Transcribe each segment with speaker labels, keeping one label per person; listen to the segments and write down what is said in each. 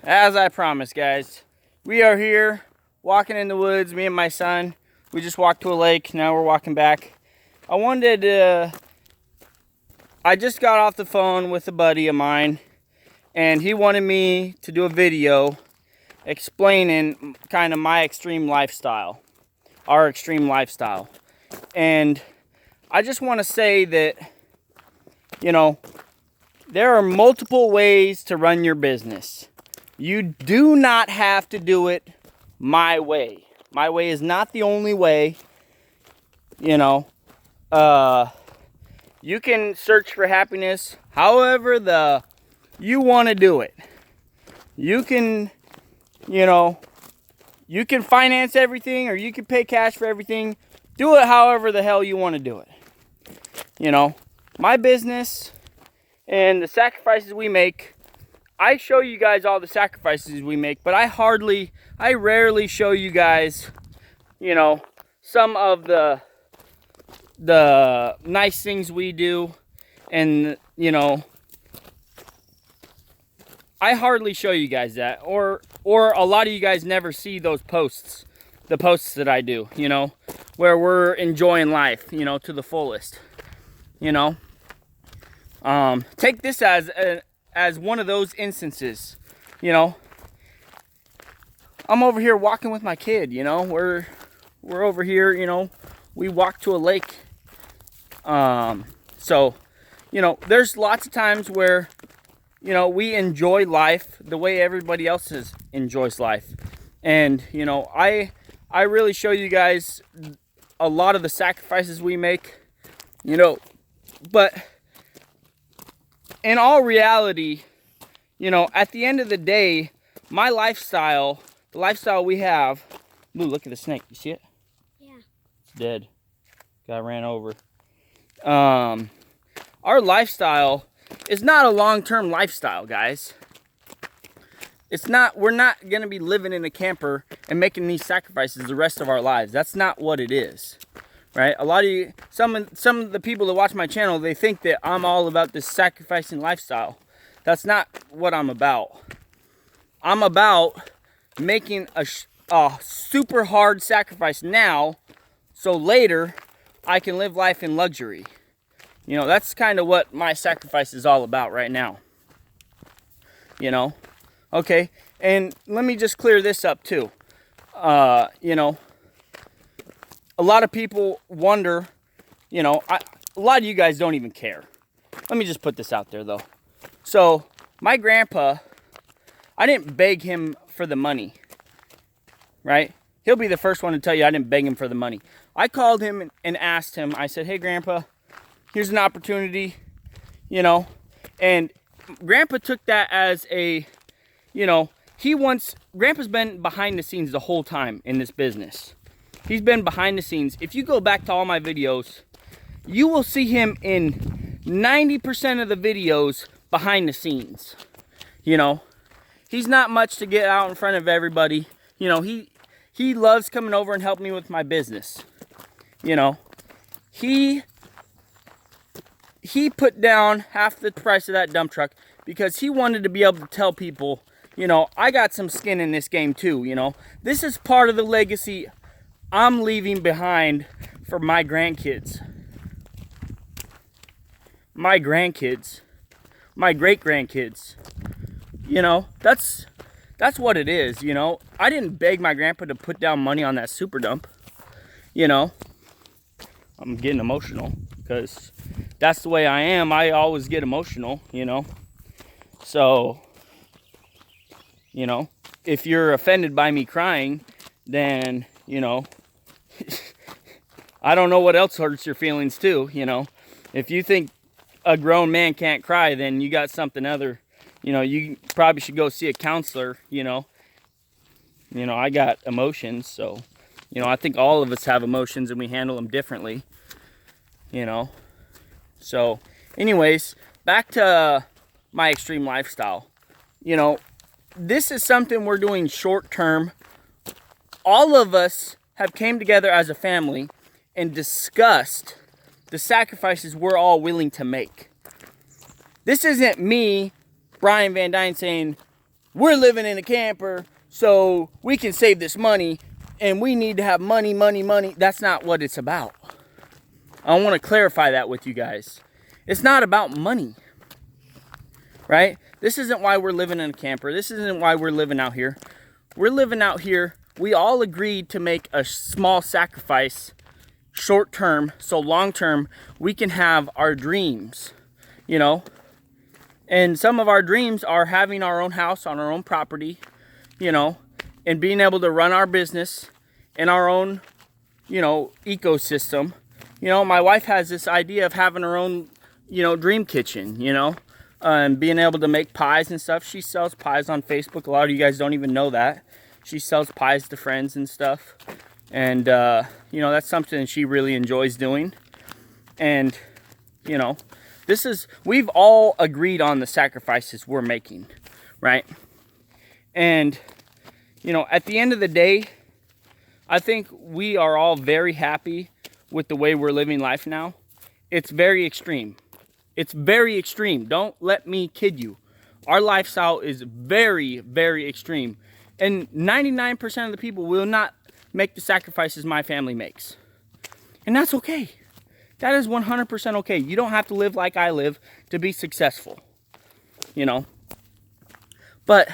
Speaker 1: As I promised, guys, we are here walking in the woods, me and my son. We just walked to a lake, now we're walking back. I just got off the phone with a buddy of mine, and he wanted me to do a video explaining kind of my extreme lifestyle, our extreme lifestyle. And I just want to say that, you know, there are multiple ways to run your business. You do not have to do it my way. My way is not the only way. You know, you can search for happiness however you want to do it. You can, you can finance everything, or you can pay cash for everything. Do it however the hell you want to do it. You know, my business and the sacrifices we make, I show you guys all the sacrifices we make, but I rarely show you guys, some of the nice things we do. And, I hardly show you guys that, or a lot of you guys never see those posts, the posts that I do, where we're enjoying life, to the fullest, take this as one of those instances. I'm over here walking with my kid, we're over here, we walk to a lake. So, there's lots of times where, we enjoy life the way everybody else enjoys life. And, I really show you guys a lot of the sacrifices we make, but in all reality, at the end of the day, my lifestyle, the lifestyle we have, Lou, look at the snake. You see it?
Speaker 2: Yeah.
Speaker 1: It's dead. Guy ran over. Our lifestyle is not a long-term lifestyle, guys. We're not going to be living in a camper and making these sacrifices the rest of our lives. That's not what it is. Right? A lot of you, some of the people that watch my channel, they think that I'm all about this sacrificing lifestyle. That's not what I'm about. I'm about making a super hard sacrifice now, so later I can live life in luxury. That's kind of what my sacrifice is all about right now. Okay, and let me just clear this up too. A lot of people wonder, a lot of you guys don't even care. Let me just put this out there though. So, my grandpa, I didn't beg him for the money, right? He'll be the first one to tell you I didn't beg him for the money. I called him and asked him, I said, hey grandpa, here's an opportunity, and grandpa took that as a, grandpa's been behind the scenes the whole time in this business. He's been behind the scenes. If you go back to all my videos, you will see him in 90% of the videos behind the scenes. He's not much to get out in front of everybody. He loves coming over and helping me with my business. He put down half the price of that dump truck because he wanted to be able to tell people, I got some skin in this game too. This is part of the legacy I'm leaving behind for my grandkids. My grandkids. My great-grandkids. That's what it is, I didn't beg my grandpa to put down money on that super dump. I'm getting emotional because that's the way I am. I always get emotional, So, if you're offended by me crying, then, I don't know what else hurts your feelings too, If you think a grown man can't cry, then you got something other, you probably should go see a counselor, I got emotions, so, I think all of us have emotions and we handle them differently, So, anyways, back to my extreme lifestyle. This is something we're doing short term. All of us have came together as a family and discussed the sacrifices we're all willing to make. This isn't me, Brian Van Dyne, saying, we're living in a camper so we can save this money and we need to have money. That's not what it's about. I want to clarify that with you guys. It's not about money, right? This isn't why we're living in a camper. This isn't why we're living out here. We're living out here. We all agreed to make a small sacrifice short term, so long term we can have our dreams, you know. And some of our dreams are having our own house on our own property, you know, and being able to run our business in our own, you know, ecosystem. You know, my wife has this idea of having her own, you know, dream kitchen, you know, and being able to make pies and stuff. She sells pies on Facebook. A lot of you guys don't even know that. She sells pies to friends and stuff. And, you know, that's something she really enjoys doing. And, you know, we've all agreed on the sacrifices we're making, right? And, you know, at the end of the day, I think we are all very happy with the way we're living life now. It's very extreme. It's very extreme. Don't let me kid you. Our lifestyle is very, very extreme. And 99% of the people will not make the sacrifices my family makes. And that's okay. That is 100% okay. You don't have to live like I live to be successful, you know. But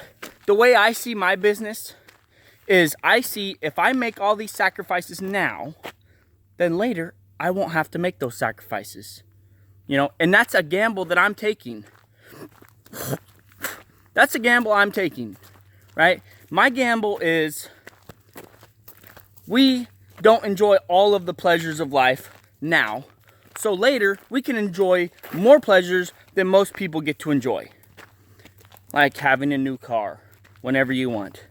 Speaker 1: the way I see my business is I see if I make all these sacrifices now, then later I won't have to make those sacrifices, you know. And that's a gamble that I'm taking. That's a gamble I'm taking, right? My gamble is we don't enjoy all of the pleasures of life now, so later we can enjoy more pleasures than most people get to enjoy. Like having a new car whenever you want,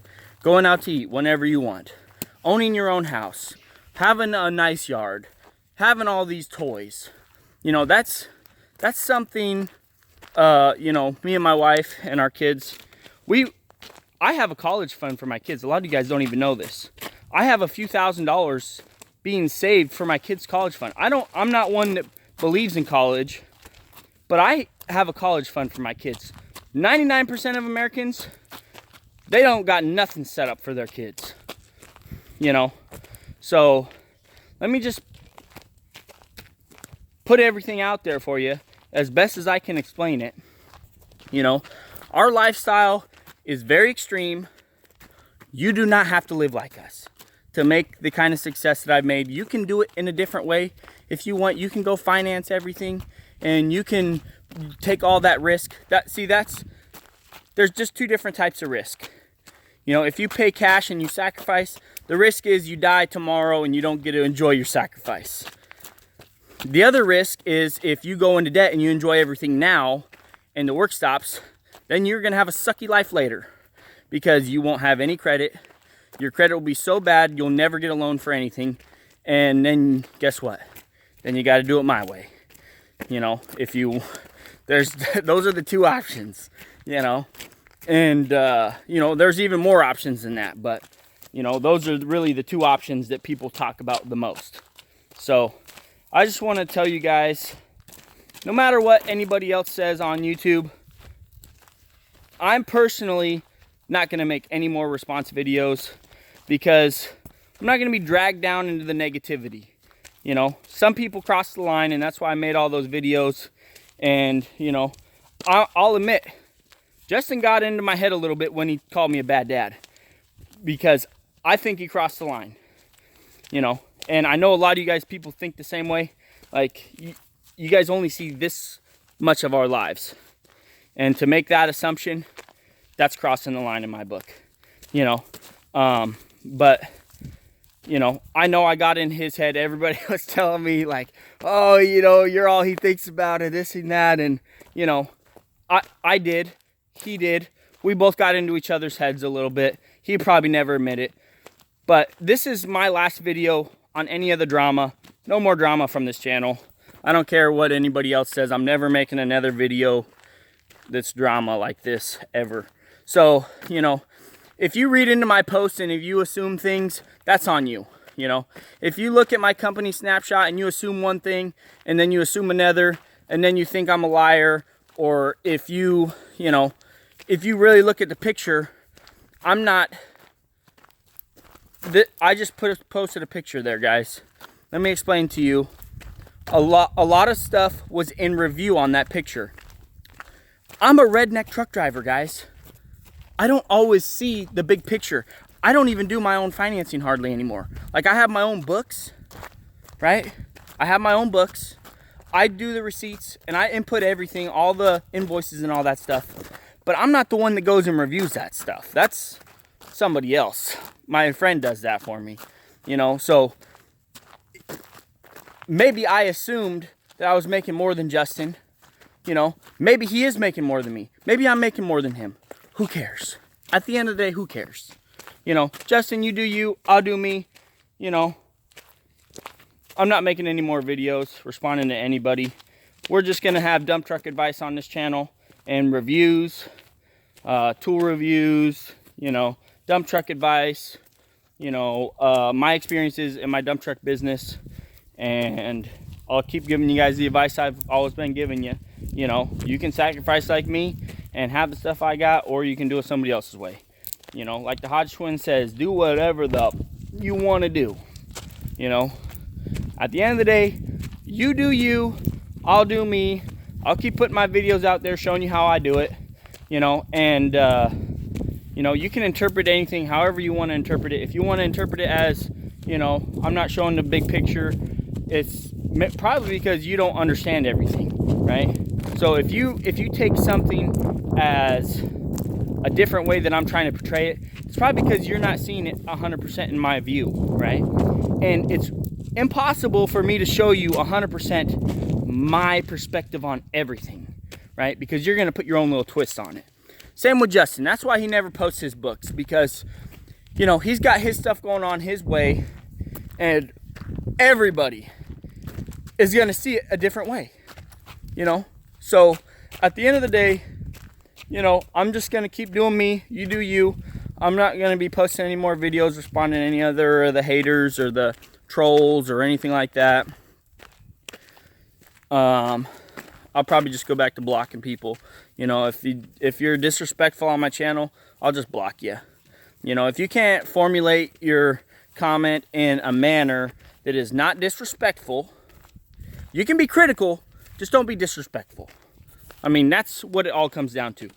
Speaker 1: going out to eat whenever you want, owning your own house, having a nice yard, having all these toys. You know, that's something, you know, me and my wife and our kids, I have a college fund for my kids. A lot of you guys don't even know this. I have a few $1,000s being saved for my kids' college fund. I'm not one that believes in college, but I have a college fund for my kids. 99% of Americans, they don't got nothing set up for their kids, you know. So let me just put everything out there for you as best as I can explain it. You know, our lifestyle is very extreme. You do not have to live like us to make the kind of success that I've made. You can do it in a different way. If you want, you can go finance everything and you can take all that risk. There's just two different types of risk. You know, if you pay cash and you sacrifice, the risk is you die tomorrow and you don't get to enjoy your sacrifice. The other risk is if you go into debt and you enjoy everything now and the work stops, then you're going to have a sucky life later because you won't have any credit. Your credit will be so bad, you'll never get a loan for anything. And then guess what? Then you got to do it my way. You know, those are the two options, you know. And, you know, there's even more options than that. But, you know, those are really the two options that people talk about the most. So I just want to tell you guys, no matter what anybody else says on YouTube, I'm personally not going to make any more response videos because I'm not going to be dragged down into the negativity. You know, some people cross the line, and that's why I made all those videos. And, you know, I'll admit, Justin got into my head a little bit when he called me a bad dad because I think he crossed the line, you know. And I know a lot of you guys, people think the same way. Like, you guys only see this much of our lives. And to make that assumption, that's crossing the line in my book, you know. But, you know I got in his head. Everybody was telling me, like, oh, you know, you're all he thinks about and this and that. And, you know, I did. He did. We both got into each other's heads a little bit. He probably never admit it. But this is my last video on any of the drama. No more drama from this channel. I don't care what anybody else says. I'm never making another video that's drama like this ever. So, you know, if you read into my posts and if you assume things, that's on you. You know, if you look at my company snapshot and you assume one thing and then you assume another and then you think I'm a liar, or if you know, if you really look at the picture, I'm not, I just posted a picture there, guys. Let me explain to you. A lot of stuff was in review on that picture. I'm a redneck truck driver, guys. I don't always see the big picture. I don't even do my own financing hardly anymore. Like, I have my own books, right? I have my own books. I do the receipts and I input everything, all the invoices and all that stuff. But I'm not the one that goes and reviews that stuff. That's somebody else. My friend does that for me, you know? So maybe I assumed that I was making more than Justin, you know? Maybe he is making more than me. Maybe I'm making more than him. Who cares? At the end of the day, who cares? You know, Justin, you do you, I'll do me, you know? I'm not making any more videos responding to anybody. We're just gonna have dump truck advice on this channel and reviews, tool reviews, you know, dump truck advice, you know, my experiences in my dump truck business, and I'll keep giving you guys the advice I've always been giving you. You know, you can sacrifice like me and have the stuff I got, or you can do it somebody else's way. You know, like the Hodge twin says, do whatever you want to do, you know. At the end of the day, you do you, I'll do me. I'll keep putting my videos out there showing you how I do it, you know, and, you know, you can interpret anything however you want to interpret it. If you want to interpret it as, you know, I'm not showing the big picture, it's probably because you don't understand everything, right? So if you take something as a different way that I'm trying to portray it, it's probably because you're not seeing it 100% in my view, right? And it's impossible for me to show you 100% my perspective on everything, right? Because you're going to put your own little twist on it. Same with Justin. That's why he never posts his books, because, you know, he's got his stuff going on his way, and everybody is going to see it a different way, you know? So at the end of the day, you know, I'm just going to keep doing me. You do you. I'm not going to be posting any more videos responding to any other of the haters or the trolls or anything like that. I'll probably just go back to blocking people. You know, if you're disrespectful on my channel, I'll just block you. You know, if you can't formulate your comment in a manner that is not disrespectful, you can be critical, just don't be disrespectful. I mean, that's what it all comes down to.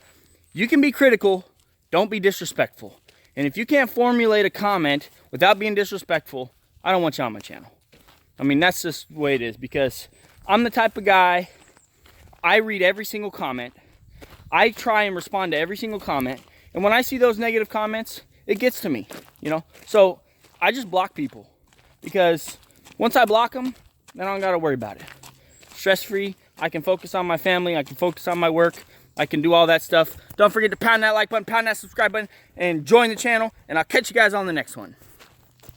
Speaker 1: You can be critical, don't be disrespectful. And if you can't formulate a comment without being disrespectful, I don't want you on my channel. I mean, that's just the way it is, because I'm the type of guy, I read every single comment. I try and respond to every single comment. And when I see those negative comments, it gets to me, you know? So I just block people, because once I block them, then I don't got to worry about it. Stress-free, I can focus on my family, I can focus on my work, I can do all that stuff. Don't forget to pound that like button, pound that subscribe button, and join the channel, and I'll catch you guys on the next one.